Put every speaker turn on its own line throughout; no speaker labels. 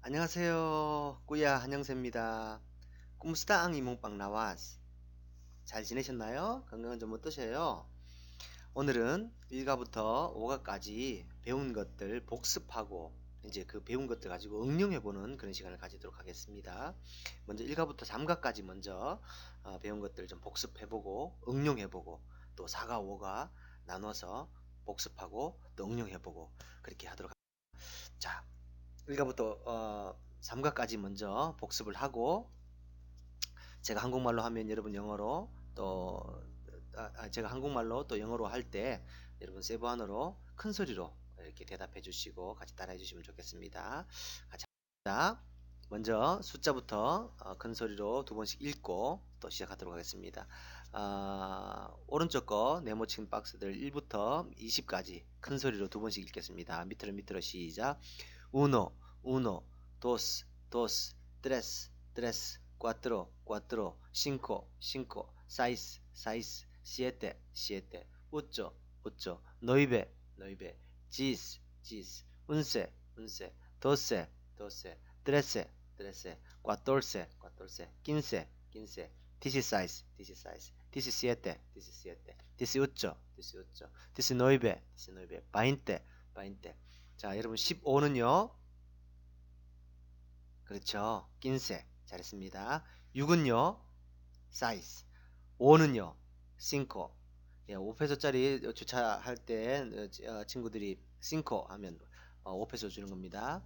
안녕하세요. 꾸야 한영세입니다. 꿈스타앙 이몽빵 나와스. 잘 지내셨나요? 건강은 좀 어떠세요? 오늘은 1가부터 5가까지 배운 것들 복습하고 이제 그 배운 것들 가지고 응용해보는 그런 시간을 가지도록 하겠습니다. 먼저 1가부터 3가까지 먼저 배운 것들 좀 복습해보고 응용해보고 또 4가 5가 나눠서 복습하고 또 응용해보고 그렇게 하도록 하겠습니다. 자, 1가부터 3가까지 먼저 복습을 하고 제가 한국말로 하면 여러분 영어로 또 제가 한국말로 또 영어로 할 때 여러분 세부한어로 큰 소리로 이렇게 대답해 주시고 같이 따라해 주시면 좋겠습니다. 같이 합니다. 먼저 숫자부터 큰 소리로 두 번씩 읽고 또 시작하도록 하겠습니다. 오른쪽 거 네모친 박스들 1부터 20까지 큰 소리로 두 번씩 읽겠습니다. 밑으로 시작. uno, uno, dos, dos, tres, tres, cuatro, cuatro, cinco, cinco, seis, seis, siete, siete, ocho, ocho, nueve, nueve, diez, diez, once, once, doce, doce, trece, trece, catorce, catorce, quince, quince, dieciséis, dieciséis, diecisiete, diecisiete, dieciocho, dieciocho, diecinueve, diecinueve, veinte, veinte. 자, 여러분 15는요. 그렇죠. quince. 잘했습니다. 6은요. seis. 5는요. cinco. 예, 5페소짜리 주차할 때 친구들이 cinco 하면 5페소 주는 겁니다.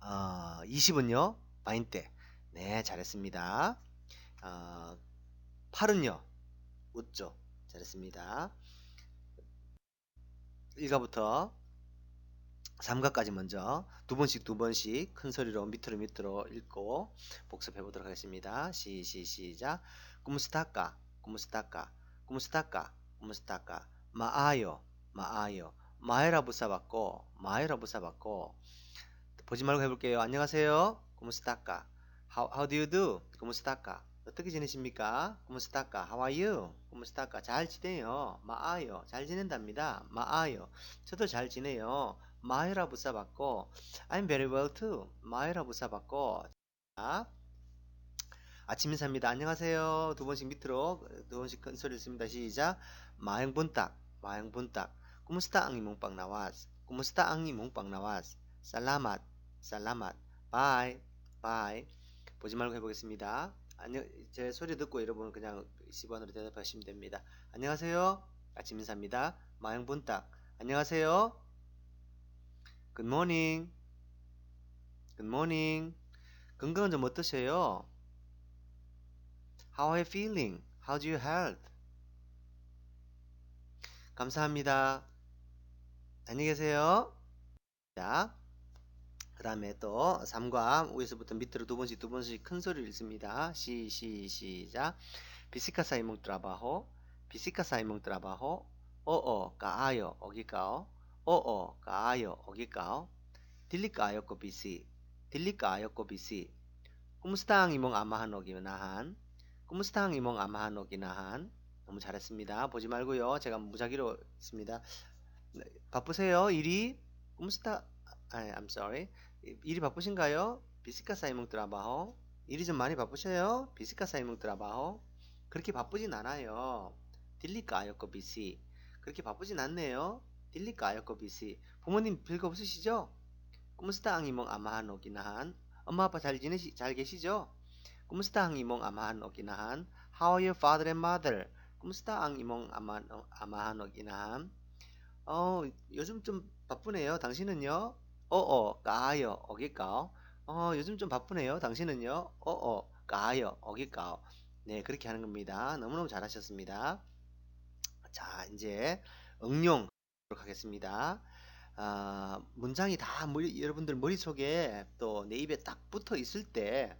20은요. veinte. 네, 잘했습니다. 8은요. 웃죠. 잘했습니다. 1가부터 3가까지 먼저 두 번씩 큰 소리로 밑으로 읽고 복습해 보도록 하겠습니다. 시작. 꾸무스타까 꾸무스타까 꾸무스타까 꾸무스타까 마아요 마아요 마에라 부사받고 마에라 부사받고 보지 말고 해볼게요. 안녕하세요. 꾸무스타까 how do you do? 꾸무스타까 어떻게 지내십니까? 꾸무스타까 how are you? 꾸무스타까 잘 지내요. 마아요 잘 지낸답니다. 마아요 저도 잘 지내요. 마에라 부사 받고 I'm very well too. 마에라 부사 받고 자, 아침 인사입니다. 안녕하세요. 두 번씩 밑으로 두 번씩 큰 소리 읽습니다. 시작. 마영분딱 마영분딱 꾸무스타 앙이 몽빵 나와스 꾸무스타 앙이 몽빵 나와스 살라맛 살라맛 바이 바이 보지 말고 해보겠습니다. 안녕 제 소리 듣고 여러분 그냥 시번으로 대답하시면 됩니다. 안녕하세요. 아침 인사입니다. 마영분딱 안녕하세요. Good morning. Good morning. 건강은 좀 어떠세요? How are you feeling? How's your health? 감사합니다. 안녕히 계세요. 자, 그 다음에 또 3과 위에서부터 밑으로 두 번씩 큰 소리를 읽습니다. 시작. 비시카사 이몽 트라바호 비시카사 이몽 트라바호 까아요 어기까오 까아요 어기까오 딜리까아요 꼬비시 딜리까아요 꼬비시 Kumusta ang imong amahan o ginahan? Kumusta ang imong amahan o ginahan? 너무 잘했습니다. 보지 말고요. 제가 무작위로 했습니다. 네, 바쁘세요? 일이? Kumusta? I'm sorry. 일이 바쁘신가요? Bisika sa imong trabaho? 일이 좀 많이 바쁘셔요? Bisika sa imong trabaho? 그렇게 바쁘진 않아요. Dili kaayo ko busy. 그렇게 바쁘진 않네요. Dili kaayo ko busy. 부모님 별거 없으시죠? Kumusta ang imong amahan o ginahan? 엄마 아빠 잘 계시죠? Kumusta ang imong amahan o ginahan? How are your father and mother? Kumusta ang imong amahan o ginahan? 요즘 좀 바쁘네요. 당신은요? 까요. 어기까오. 요즘 좀 바쁘네요. 당신은요? 까요. 어기까오. 네, 그렇게 하는 겁니다. 너무너무 잘하셨습니다. 자, 이제 응용 하겠습니다. 문장이 다 여러분들 머릿속에 또 내 입에 딱 붙어 있을 때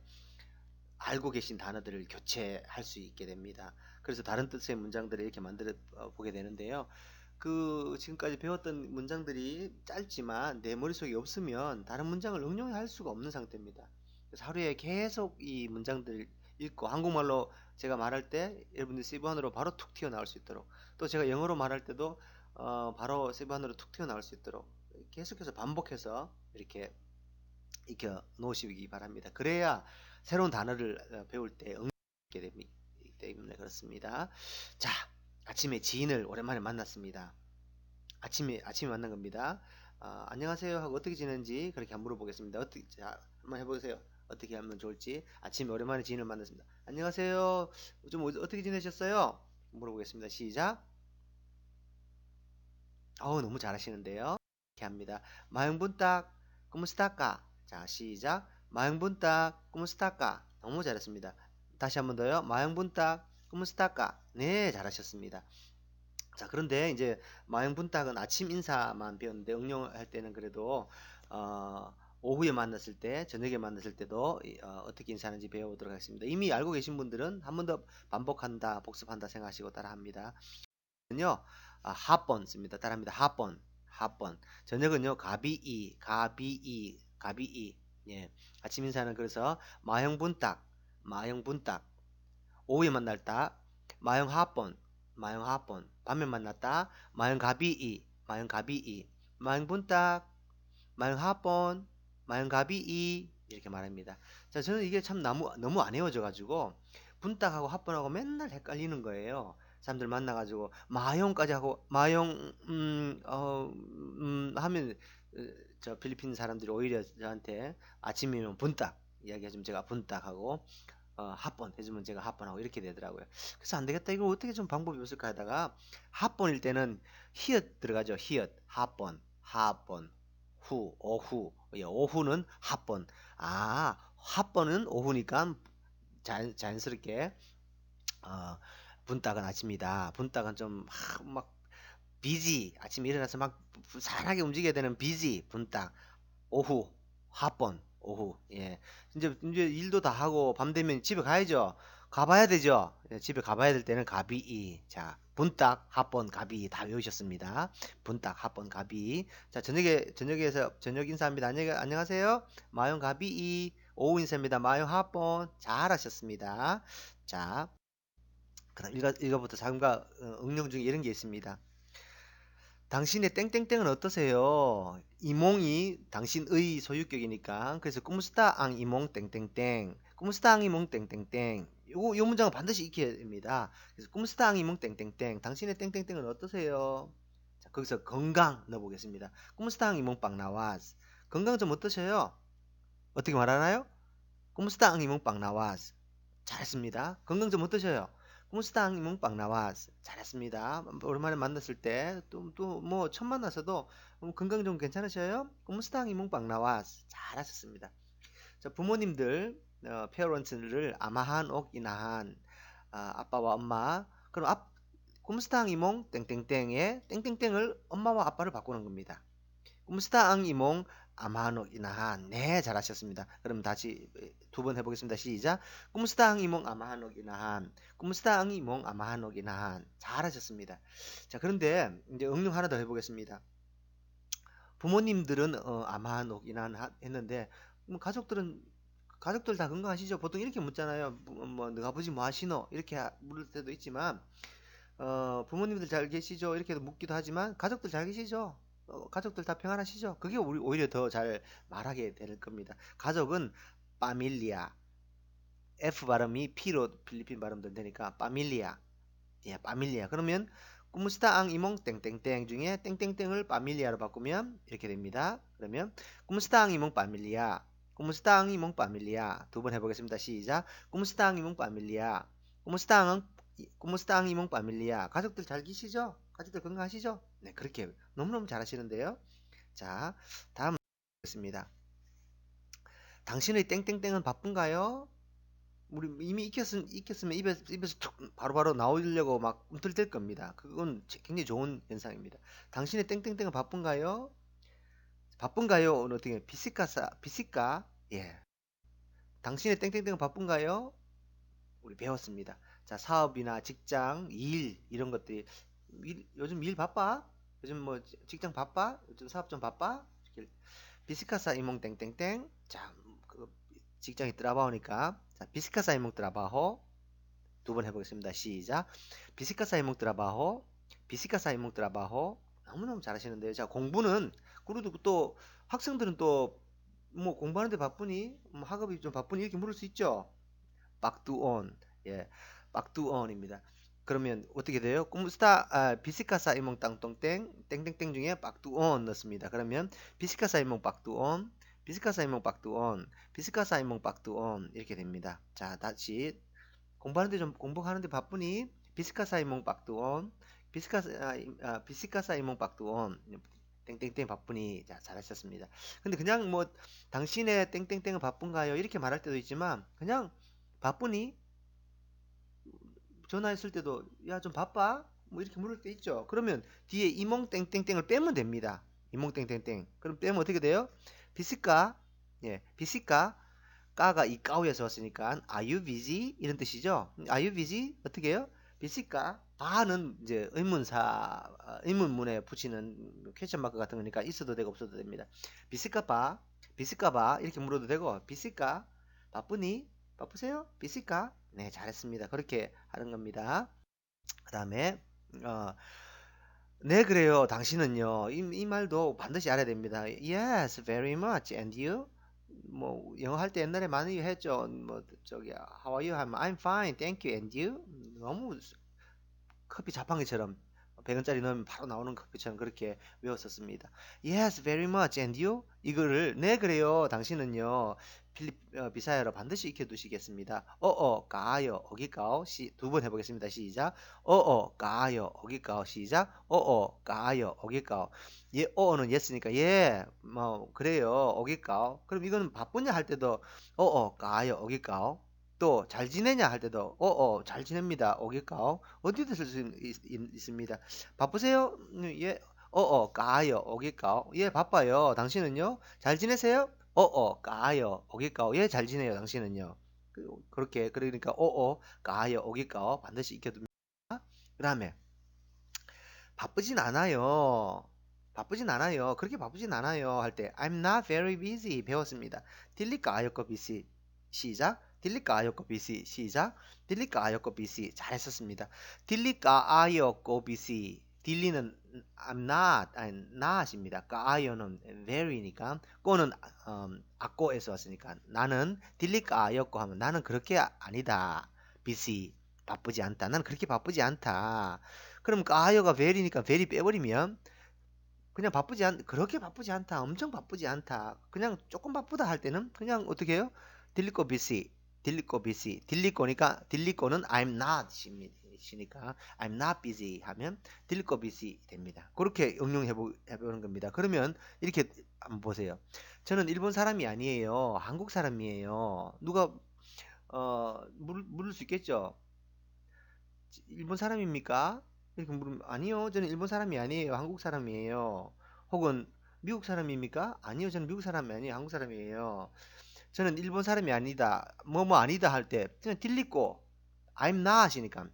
알고 계신 단어들을 교체할 수 있게 됩니다. 그래서 다른 뜻의 문장들을 이렇게 만들어 보게 되는데요. 그 지금까지 배웠던 문장들이 짧지만 내 머릿속에 없으면 다른 문장을 응용할 수가 없는 상태입니다. 그래서 하루에 계속 이 문장들 읽고 한국말로 제가 말할 때 여러분들 세부한어로 바로 툭 튀어나올 수 있도록 또 제가 영어로 말할 때도 바로 세부한어로 툭 튀어나올 수 있도록 계속해서 반복해서 이렇게 익혀 놓으시기 바랍니다. 그래야 새로운 단어를 배울 때 응용하게 되기 때문에 그렇습니다. 자, 아침에 지인을 오랜만에 만났습니다. 아침에 만난 겁니다. 안녕하세요 하고 어떻게 지내는지 그렇게 한번 물어보겠습니다. 어떻게, 자, 한번 해보세요. 어떻게 하면 좋을지. 아침에 오랜만에 지인을 만났습니다. 안녕하세요. 좀 어떻게 지내셨어요? 물어보겠습니다. 시작. 너무 잘하시는데요. 이렇게 합니다. 마영분딱 꾸무스타까. 자, 시작. 마영분딱 꾸무스타까. 너무 잘했습니다. 다시 한번 더요. 마영분딱 꾸무스타까. 네, 잘하셨습니다. 자, 그런데 이제 마영분딱은 아침 인사만 배웠는데 응용할 때는 그래도 오후에 만났을 때, 저녁에 만났을 때도 어떻게 인사하는지 배워보도록 하겠습니다. 이미 알고 계신 분들은 한 번 더 반복한다, 복습한다 생각하시고 따라합니다. 요 합번 씁니다. 따라합니다. 합번. 저녁은요, 가비이. 예. 아침 인사는 그래서 마형분딱. 오후에 만날다, 마형합번. 밤에 만났다, 마형가비이. 마형분딱, 마형합번, 마형가비이. 이렇게 말합니다. 자, 저는 이게 참 너무 안 외워져가지고, 분딱하고 합번하고 맨날 헷갈리는 거예요. 사람들 만나가지고 마용까지 하고 마용 하면 저 필리핀 사람들이 오히려 저한테 아침이면 분딱 이야기해주면 제가 분딱하고 합번 해주면 제가 합번하고 이렇게 되더라고요. 그래서 안 되겠다. 이거 어떻게 좀 방법이 없을까 하다가 합번일 때는 히읗 들어가죠. 히읗 합번 오후. 예, 오후는 합번. 합번은 오후니까 자연스럽게 어, 분딱은 아침이다. 분딱은 좀 막 비지. 아침에 일어나서 막 부산하게 움직여야 되는 비지. 분딱. 오후. 합번. 오후. 예. 이제 일도 다 하고 밤 되면 집에 가야죠. 가봐야 되죠. 예, 집에 가봐야 될 때는 가비이. 자, 분딱, 합번, 가비 다 외우셨습니다. 분딱, 합번, 가비. 자, 저녁에서 저녁 인사합니다. 안녕하세요. 마용 가비이. 오후 인사입니다. 마용 합번. 잘하셨습니다. 자, 그다음 읽어부터 자금과 응용 중에 이런 게 있습니다. 당신의 땡땡땡은 어떠세요? 이몽이 당신의 소유격이니까 그래서 꾸무스타앙 이몽 땡땡땡 꾸무스타앙 이몽 땡땡땡 요 문장은 반드시 익혀야 됩니다. 그래서 꾸무스타앙 이몽 땡땡땡 당신의 땡땡땡은 어떠세요? 자, 거기서 건강 넣어보겠습니다. 꾸무스타앙 이몽 빵 나와스 건강 좀 어떠셔요? 어떻게 말하나요? 꾸무스타앙 이몽 빵 나와스 잘했습니다. 건강 좀 어떠셔요? 꾸무스탕 이몽빵 나와스 잘했습니다. 오랜만에 만났을 때 또 뭐 처음 만나서도 건강 좀 괜찮으셔요? 꾸무스탕 이몽빵 나와스 잘하셨습니다. 자, 부모님들 페어런츠를 아마한 옥이나한 아빠와 엄마 그럼 꾸무스탕 이몽 땡땡땡에 땡땡땡을 엄마와 아빠를 바꾸는 겁니다. 꿈스타앙 이몽 아마노 이나한 네 잘하셨습니다. 그럼 다시 두 번 해보겠습니다. 시작. 꿈스타앙 이몽 아마노 이나한 꿈스타앙 이몽 아마노 이나한 잘하셨습니다. 자, 그런데 이제 응용 하나 더 해보겠습니다. 부모님들은 아마노 이나한 했는데 가족들 다 건강하시죠? 보통 이렇게 묻잖아요. 뭐 너가 아버지 뭐 하시노? 이렇게 물을 때도 있지만 부모님들 잘 계시죠? 이렇게 묻기도 하지만 가족들 잘 계시죠? 가족들 다 평안하시죠? 그게 오히려 더 잘 말하게 될 겁니다. 가족은 파밀리아. F 발음이 P로 필리핀 발음도 되니까 파밀리아. 예, 파밀리아. 그러면 꾸무스타앙 이몽 땡땡땡 중에 땡땡땡을 파밀리아로 바꾸면 이렇게 됩니다. 그러면 꾸무스타앙 이몽 파밀리아. 꾸무스타앙 이몽 파밀리아. 두 번 해보겠습니다. 시작. 꾸무스타앙 이몽 파밀리아. 꾸무스타앙 이몽 파밀리아. 가족들 잘 계시죠? 가족들 건강하시죠? 네, 그렇게 너무너무 잘하시는데요. 자, 다음 보겠습니다. 당신의 땡땡땡은 바쁜가요? 우리 이미 익혔으면 입에서 툭 바로바로 나오려고 막 꿈틀댈 겁니다. 그건 굉장히 좋은 현상입니다. 당신의 땡땡땡은 바쁜가요? 바쁜가요? 오늘 어떻게 비시까? 예. 당신의 땡땡땡은 바쁜가요? 우리 배웠습니다. 자, 사업이나 직장, 일 이런 것들이 요즘 일 바빠? 요즘 뭐 직장 바빠? 요즘 사업 좀 바빠? 비스카사 이몽 땡땡땡. 자, 그 직장이 트라바오니까 자, 비스카사 이몽 트라바호 두 번 해보겠습니다. 시작. 비스카사 이몽 트라바호 비스카사 이몽 트라바호 너무너무 잘하시는데요. 자, 공부는 그래도 또 학생들은 또 뭐 공부하는데 바쁘니? 학업이 좀 바쁘니? 이렇게 물을 수 있죠. 박두온. 예. 박두온입니다. 그러면 어떻게 돼요? 비시카사 이몽 땅똥땡 땡땡땡 중에 박두온 넣습니다. 그러면 비시카사 이몽 박두온 비시카사 이몽 박두온 비시카사 이몽 박두온 이렇게 됩니다. 자, 다시 공부하는데 좀 공부하는데 바쁘니? 비스카사 이몽 박두온 비스카사 이몽 박두온 땡땡땡 바쁘니. 자, 잘하셨습니다. 근데 그냥 뭐 당신의 땡땡땡은 바쁜가요? 이렇게 말할 때도 있지만 그냥 바쁘니? 전화했을 때도 야 좀 바빠? 뭐 이렇게 물을 때 있죠. 그러면 뒤에 이몽 땡땡땡을 빼면 됩니다. 이몽 땡땡땡. 그럼 빼면 어떻게 돼요? 비스카 예, 비스카 까가 이 까우에서 왔으니까 are you busy? 이런 뜻이죠. are you busy? 어떻게 해요? 비실까? 바는 이제 의문문에 붙이는 퀘스천 마크 같은 거니까 있어도 되고 없어도 됩니다. 비실까 봐? 비실까 봐? 이렇게 물어도 되고 비실까? 바쁘니? 바쁘세요? 비실까? 네, 잘했습니다. 그렇게 하는 겁니다. 그 다음에 어, 네, 그래요. 당신은요. 이 말도 반드시 알아야 됩니다. Yes, very much. And you? 뭐 영어 할 때 옛날에 많이 했죠. 뭐 저기 How are you? 하면 I'm fine, thank you. And you? 너무 커피 자판기처럼 100원짜리 넣으면 바로 나오는 커피처럼 그렇게 외웠었습니다. Yes, very much. And you? 이거를 네 그래요. 당신은요. 비사야로 반드시 익혀두시겠습니다. 까요. 어기까오. 두 번 해보겠습니다. 시작. 까요. 어기까오. 시작. 까요. 어기까오. 예, 어는 예스니까 예, 뭐 그래요. 어기까오. 그럼 이거는 바쁘냐 할 때도 까요. 어기까오. 또 잘 지내냐 할 때도 잘 지냅니다. 오길까요? 어디도 쓸 수 있습니다. 바쁘세요? 예. 까요. 오길까요? 예, 바빠요. 당신은요? 잘 지내세요? 까요. 오길까요? 예, 잘 지내요. 당신은요? 그렇게 그러니까 까요. 오길까요? 반드시 익혀둡니다. 그다음에 바쁘진 않아요. 바쁘진 않아요. 그렇게 바쁘진 않아요. 할 때 I'm not very busy 배웠습니다. 딜리까 아역거 busy. 시작. 딜리까 아역거 busy. 시작. 딜리까 아역거 busy. 잘했었습니다. 딜리까 아역거 busy. 딜리는 I'm not, 아니, not입니다. 까아요는 very니까 꼬는 악고에서 왔으니까 나는 딜리까 아역거 하면 나는 그렇게 아니다. busy. 바쁘지 않다. 나는 그렇게 바쁘지 않다. 그럼 아이어가 벨이니까 벨이 빼버리면 그냥 그렇게 바쁘지 않다. 엄청 바쁘지 않다. 그냥 조금 바쁘다 할 때는 그냥 어떻게 해요? 딜리코 비시. 딜리코 비시. 딜리코니까 딜리코는 I'm not 시니까 I'm not busy 하면 딜리코 비시 됩니다. 그렇게 해보는 겁니다. 그러면 이렇게 한번 보세요. 저는 일본 사람이 아니에요. 한국 사람이에요. 누가 물을 수 있겠죠? 일본 사람입니까? 이렇게 물으면 아니요, 저는 일본 사람이 아니에요. 한국 사람이에요. 혹은 미국 사람입니까? 아니요, 저는 미국 사람이 아니에요. 한국 사람이에요. 저는 일본 사람이 아니다. 뭐 아니다 할 때 그냥 딜리꼬 I'm not 하시니까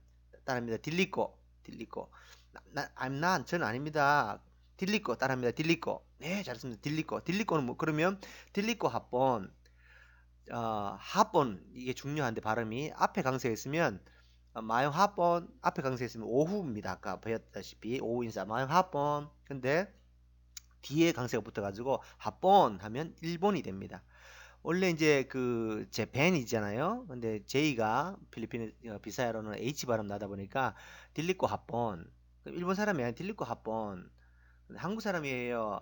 따라합니다. 딜리꼬 I'm not 저는 아닙니다. 딜리꼬 따라합니다. 딜리꼬 네, 잘했습니다. 딜리꼬는 뭐 그러면 딜리꼬 합본 합본 이게 중요한데 발음이 앞에 강세가 있으면 마용 합본 앞에 강세 있으면 오후입니다. 아까 배웠다시피 오후 인사 마용 합본. 근데 뒤에 강세가 붙어가지고 합본 하면 일본이 됩니다. 원래 이제 그 제 벤이잖아요. 근데 J가 필리핀 비사야로는 H 발음 나다 보니까 딜리코 합본. 일본 사람이 아니라 딜리코 합본. 한국 사람이에요.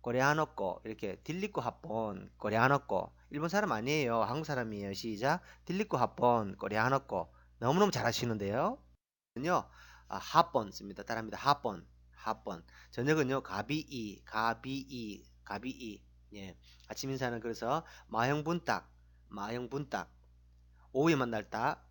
코레아노꺼 이렇게 딜리코 합본 코레아노꺼. 일본 사람 아니에요. 한국 사람이에요. 시작. 딜리코 합본 코레아노꺼. 너무너무 잘하시는데요. 요 합본 씁니다. 따라합니다. 합본. 저녁은요 가비이. 예. 아침 인사는 그래서 마형분딱 오후에 만날 딱